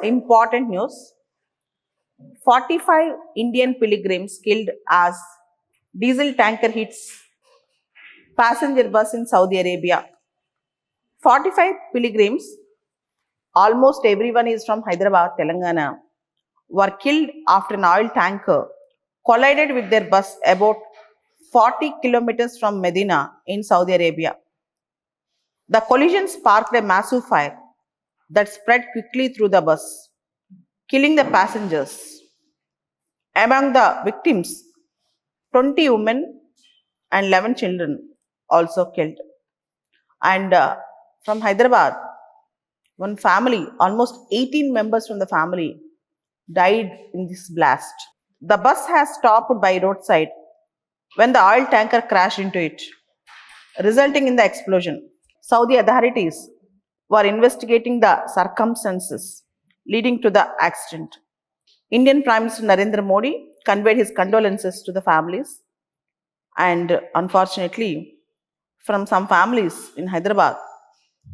important news. 45 Indian pilgrims killed as diesel tanker hits passenger bus in Saudi Arabia. 45 pilgrims, almost everyone is from Hyderabad, Telangana, were killed after an oil tanker collided with their bus about 40 kilometers from Medina in Saudi Arabia. The collision sparked a massive fire that spread quickly through the bus, killing the passengers. Among the victims, 20 women and 11 children also killed. And from Hyderabad, one family, almost 18 members from the family died in this blast. The bus has stopped by roadside when the oil tanker crashed into it, resulting in the explosion. Saudi authorities were investigating the circumstances leading to the accident. Indian Prime Minister Narendra Modi conveyed his condolences to the families, and unfortunately, from some families in Hyderabad,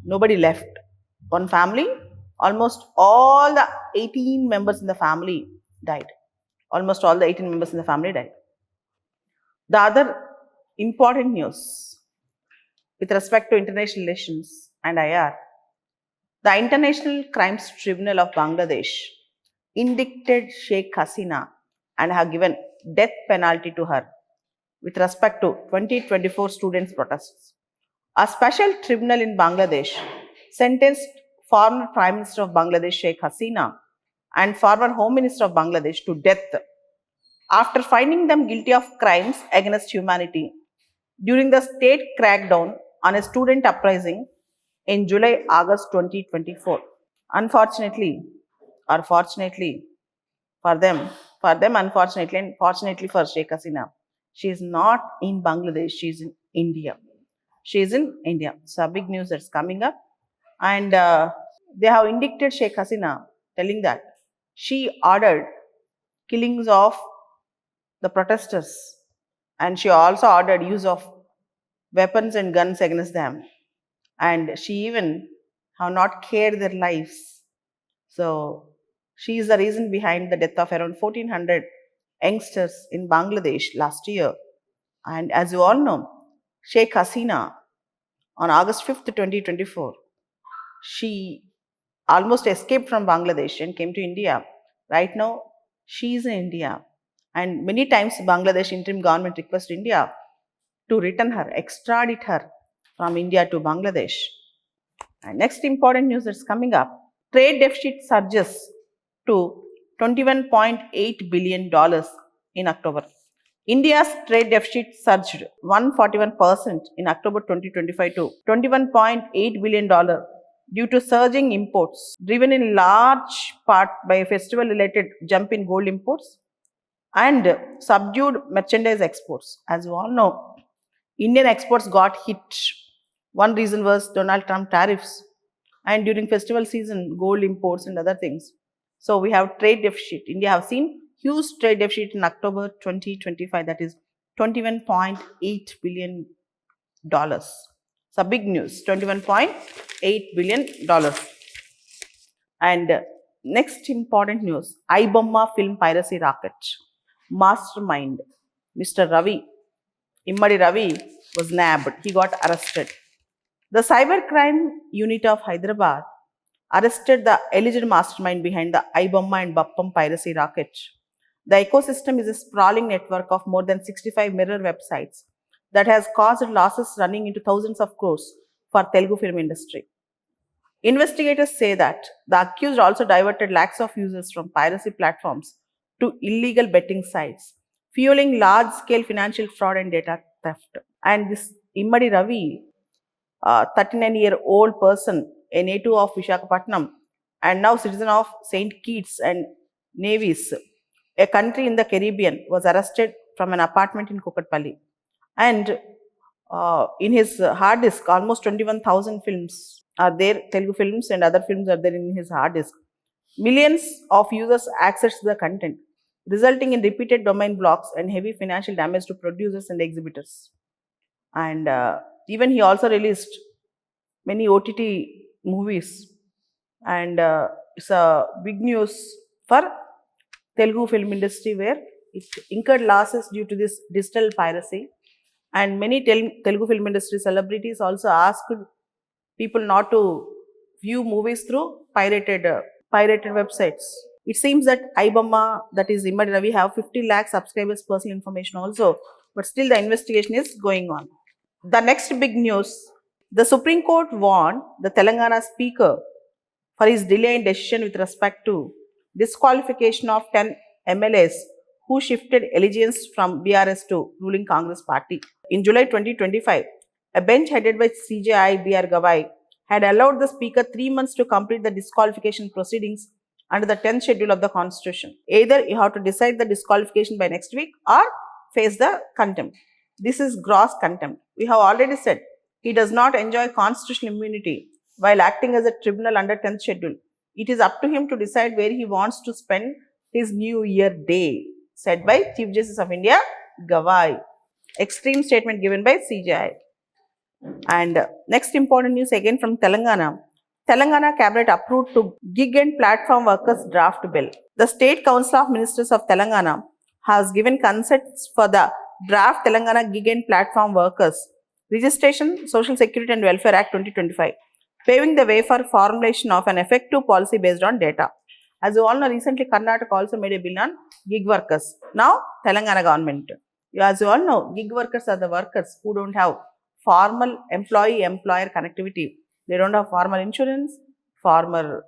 nobody left. One family, almost all the 18 members in the family died. Almost all the 18 members in the family died. The other important news with respect to international relations and IR, the International Crimes Tribunal of Bangladesh indicted 𝐃𝐶 Hasina and have given death penalty to her with respect to 2024 students' protests. A special tribunal in Bangladesh sentenced former Prime Minister of Bangladesh 𝐃𝐶 Hasina and former Home Minister of Bangladesh to death after finding them guilty of crimes against humanity during the state crackdown on a student uprising in July-August 2024. Unfortunately, or fortunately for them, unfortunately, and fortunately for 𝐃𝐶 Hasina, she is not in Bangladesh, she is in India. She is in India. So, big news that's coming up. And they have indicted 𝐃𝐶 Hasina, telling that she ordered killings of the protesters, and she also ordered use of weapons and guns against them, and she even have not cared their lives. So she is the reason behind the death of around 1400 youngsters in Bangladesh last year. And as you all know, 𝐃𝐶 Hasina on August 5th, 2024, she almost escaped from Bangladesh and came to India. Right now, she is in India. And many times Bangladesh interim government requested India to return her, extradite her from India to Bangladesh. And next important news that's coming up, trade deficit surges to $21.8 billion in October. India's trade deficit surged 141% in October 2025 to $21.8 billion due to surging imports, driven in large part by a festival-related jump in gold imports and subdued merchandise exports. As you all know, Indian exports got hit. One reason was Donald Trump tariffs, and during festival season, gold imports and other things. So we have trade deficit. India have seen huge trade deficit in October 2025, that is $21.8 billion. So big news, $21.8 billion. And next important news, 𝐼𝐵OMMA film piracy racket. Mastermind, Mr. Ravi, Immadi Ravi, was nabbed. He got arrested. The cybercrime unit of Hyderabad arrested the alleged mastermind behind the 𝐼𝐵OMMA and Bappam piracy racket. The ecosystem is a sprawling network of more than 65 mirror websites that has caused losses running into thousands of crores for Telugu film industry. Investigators say that the accused also diverted lakhs of users from piracy platforms to illegal betting sites, fueling large-scale financial fraud and data theft. And this Immadi Ravi, 39-year-old person, a native of Visakhapatnam and now citizen of St. Kitts and Nevis, a country in the Caribbean, was arrested from an apartment in Kukatpalli. And in his hard disk, almost 21,000 films are there, Telugu films and other films are there in his hard disk. Millions of users access the content, resulting in repeated domain blocks and heavy financial damage to producers and exhibitors. And even he also released many OTT movies and it's a big news for Telugu film industry where it incurred losses due to this digital piracy, and many Telugu film industry celebrities also asked people not to view movies through pirated websites. It seems that iBomma, that is Imadi Ravi, have 50 lakh subscribers personal information also, but still the investigation is going on. The next big news, the Supreme Court warned the Telangana speaker for his delay in decision with respect to disqualification of 10 MLAs who shifted allegiance from BRS to ruling Congress party. In July 2025, a bench headed by 𝐃𝐨𝐰𝐵R had allowed the speaker 3 months to complete the disqualification proceedings under the 10th schedule of the constitution. Either you have to decide the disqualification by next week or face the contempt. This is gross contempt. We have already said he does not enjoy constitutional immunity while acting as a tribunal under 10th schedule. It is up to him to decide where he wants to spend his New Year day, said by Chief Justice of India, Gawai. Extreme statement given by CJI. And next important news again from Telangana. Telangana cabinet approved to gig and platform workers draft bill. The State Council of Ministers of Telangana has given consents for the draft Telangana gig and platform workers Registration, Social Security and Welfare Act 2025, paving the way for formulation of an effective policy based on data. As you all know, recently Karnataka also made a bill on gig workers. Now, Telangana government. As you all know, gig workers are the workers who don't have formal employee-employer connectivity. They don't have formal insurance, formal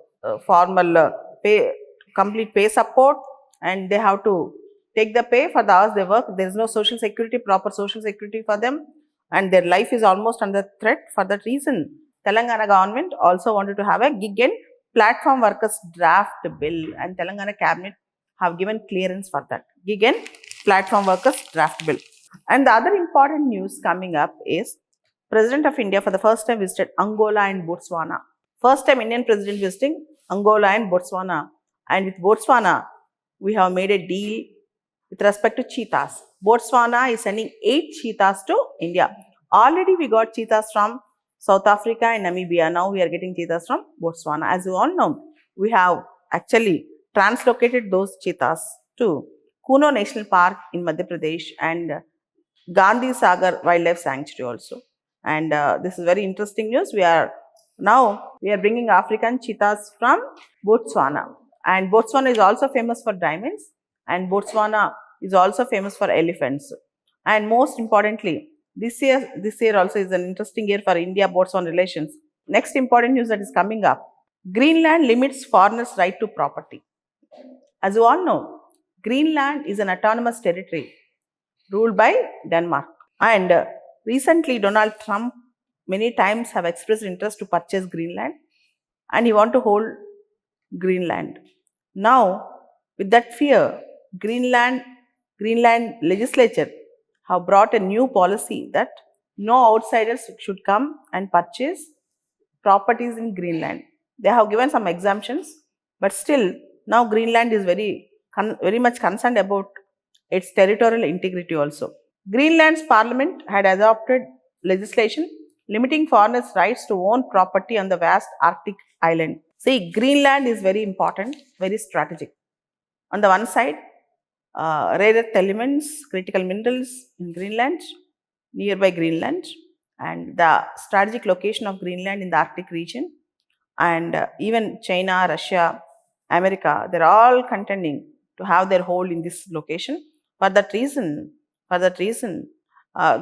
pay, complete pay support, and they have to take the pay for the hours they work. There is no social security, proper social security for them, and their life is almost under threat. For that reason, Telangana government also wanted to have a gig and platform workers draft bill, and Telangana cabinet have given clearance for that gig and platform workers draft bill. And the other important news coming up is President of India for the first time visited Angola and Botswana. First time Indian President visiting Angola and Botswana. And with Botswana, we have made a deal with respect to cheetahs. Botswana is sending 8 cheetahs to India. Already we got cheetahs from South Africa and Namibia. Now we are getting cheetahs from Botswana. As you all know, we have actually translocated those cheetahs to Kuno National Park in Madhya Pradesh and Gandhi Sagar Wildlife Sanctuary also. And this is very interesting news. We are bringing African cheetahs from Botswana. And Botswana is also famous for diamonds. And Botswana is also famous for elephants. And most importantly, this year also is an interesting year for India-Botswana relations. Next important news that is coming up. Greenland limits foreigners' right to property. As you all know, Greenland is an autonomous territory ruled by Denmark. And recently, Donald Trump many times have expressed interest to purchase Greenland, and he want to hold Greenland. Now, with that fear, Greenland legislature have brought a new policy that no outsiders should come and purchase properties in Greenland. They have given some exemptions, but still now Greenland is very much concerned about its territorial integrity also. Greenland's parliament had adopted legislation limiting foreigners' rights to own property on the vast Arctic island. See, Greenland is very important, very strategic. On the one side, rare earth elements, critical minerals in Greenland, nearby Greenland, and the strategic location of Greenland in the Arctic region, and even China, Russia, America, they're all contending to have their hold in this location. For that reason,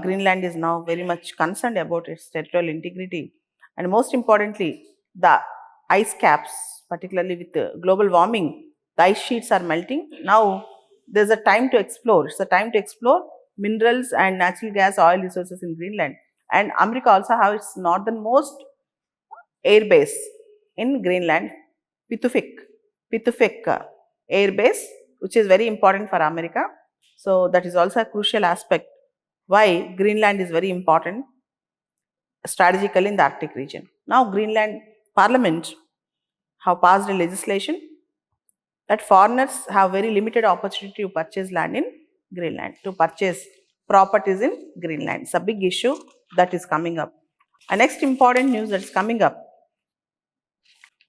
Greenland is now very much concerned about its territorial integrity, and most importantly, the ice caps, particularly with the global warming, the ice sheets are melting. Now, there's a time to explore. It's a time to explore minerals and natural gas, oil resources in Greenland. And America also has its northernmost air base in Greenland, Pituffik air base, which is very important for America. So that is also a crucial aspect why Greenland is very important strategically in the Arctic region. Now, Greenland Parliament have passed a legislation that foreigners have very limited opportunity to purchase land in Greenland, to purchase properties in Greenland. It's a big issue that is coming up. A next important news that is coming up.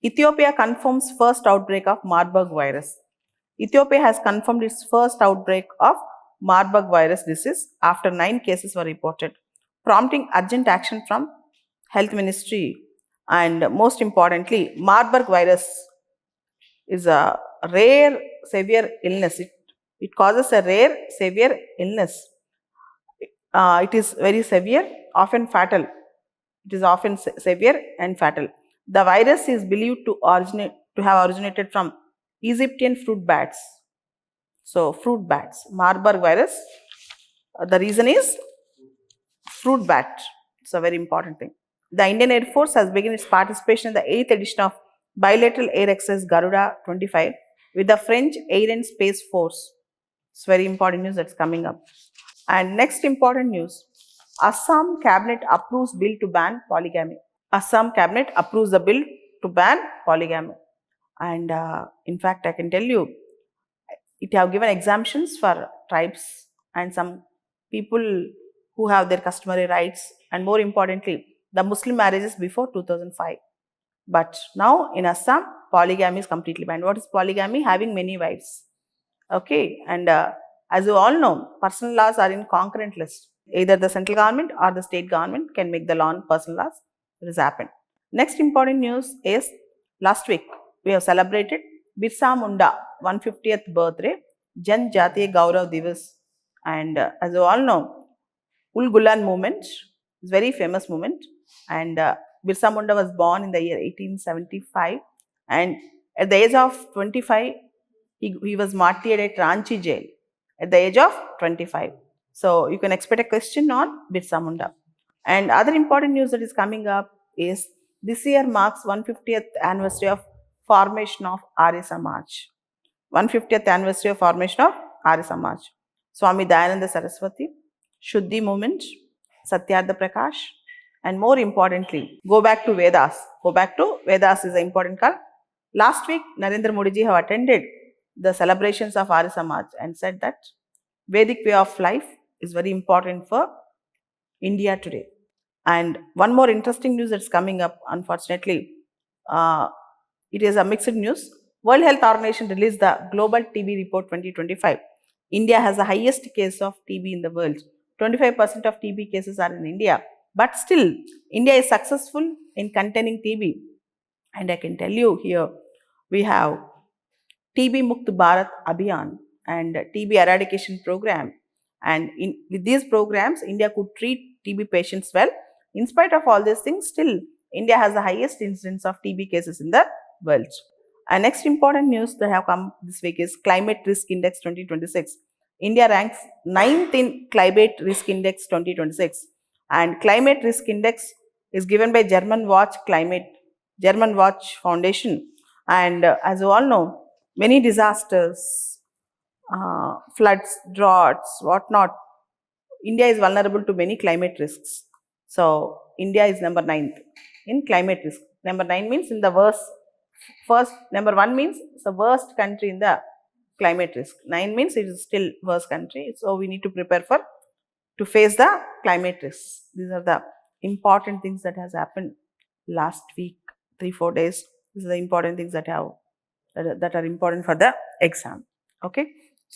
Ethiopia confirms first outbreak of Marburg virus. Ethiopia has confirmed its first outbreak of Marburg virus disease after 9 cases were reported, prompting urgent action from Health Ministry. And most importantly, Marburg virus is a rare severe illness. It causes a rare severe illness. It is very severe, often fatal. It is often severe and fatal. The virus is believed to have originated from Egyptian fruit bats. So, fruit bats, Marburg virus. The reason is fruit bat. It's a very important thing. The Indian Air Force has begun its participation in the 8th edition of bilateral air exercise Garuda 25 with the French Air and Space Force. It's very important news that's coming up. And next important news, Assam Cabinet approves bill to ban polygamy. Assam Cabinet approves the bill to ban polygamy. And in fact, I can tell you, it have given exemptions for tribes and some people who have their customary rights, and more importantly, the Muslim marriages before 2005. But now in Assam, polygamy is completely banned. What is polygamy? Having many wives. Okay, and as you all know, personal laws are in concurrent list. Either the central government or the state government can make the law on personal laws. It has happened. Next important news is last week we have celebrated Birsa Munda 150th birthday, Jan Jatiya Gaurav Divas, and as you all know, Ul Gulan movement is very famous movement, and Birsa Munda was born in the year 1875, and at the age of 25, he was martyred at Ranchi jail at the age of 25. So you can expect a question on Birsa Munda. And other important news that is coming up is this year marks 150th anniversary of formation of Arya Samaj. 150th anniversary of formation of Arya Samaj. Swami Dayananda Saraswati, Shuddhi movement, Satyartha Prakash, and more importantly, go back to Vedas. Go back to Vedas is an important call. Last week, Narendra Modi ji have attended the celebrations of Arya Samaj and said that Vedic way of life is very important for India today. And one more interesting news that's coming up, unfortunately, it is a mixed news. World Health Organization released the Global TB Report 2025. India has the highest case of TB in the world. 25% of TB cases are in India. But still, India is successful in containing TB. And I can tell you here, we have TB Mukt Bharat Abhiyan and TB eradication program. And with these programs, India could treat TB patients well. In spite of all these things, still India has the highest incidence of TB cases in the world. And next important news that have come this week is Climate Risk Index 2026. India ranks 9th in Climate Risk Index 2026. And Climate Risk Index is given by German Watch Foundation. And as you all know, many disasters, floods, droughts, whatnot, India is vulnerable to many climate risks. So, India is number 9th in climate risk. Number 9 means in the worst. First, number 1 means it's the worst country in the climate risk. 9 means it is still worst country. So, we need to prepare to face the climate risks. These are the important things that has happened last week, 3-4 days. These are the important things that are important for the exam. Okay.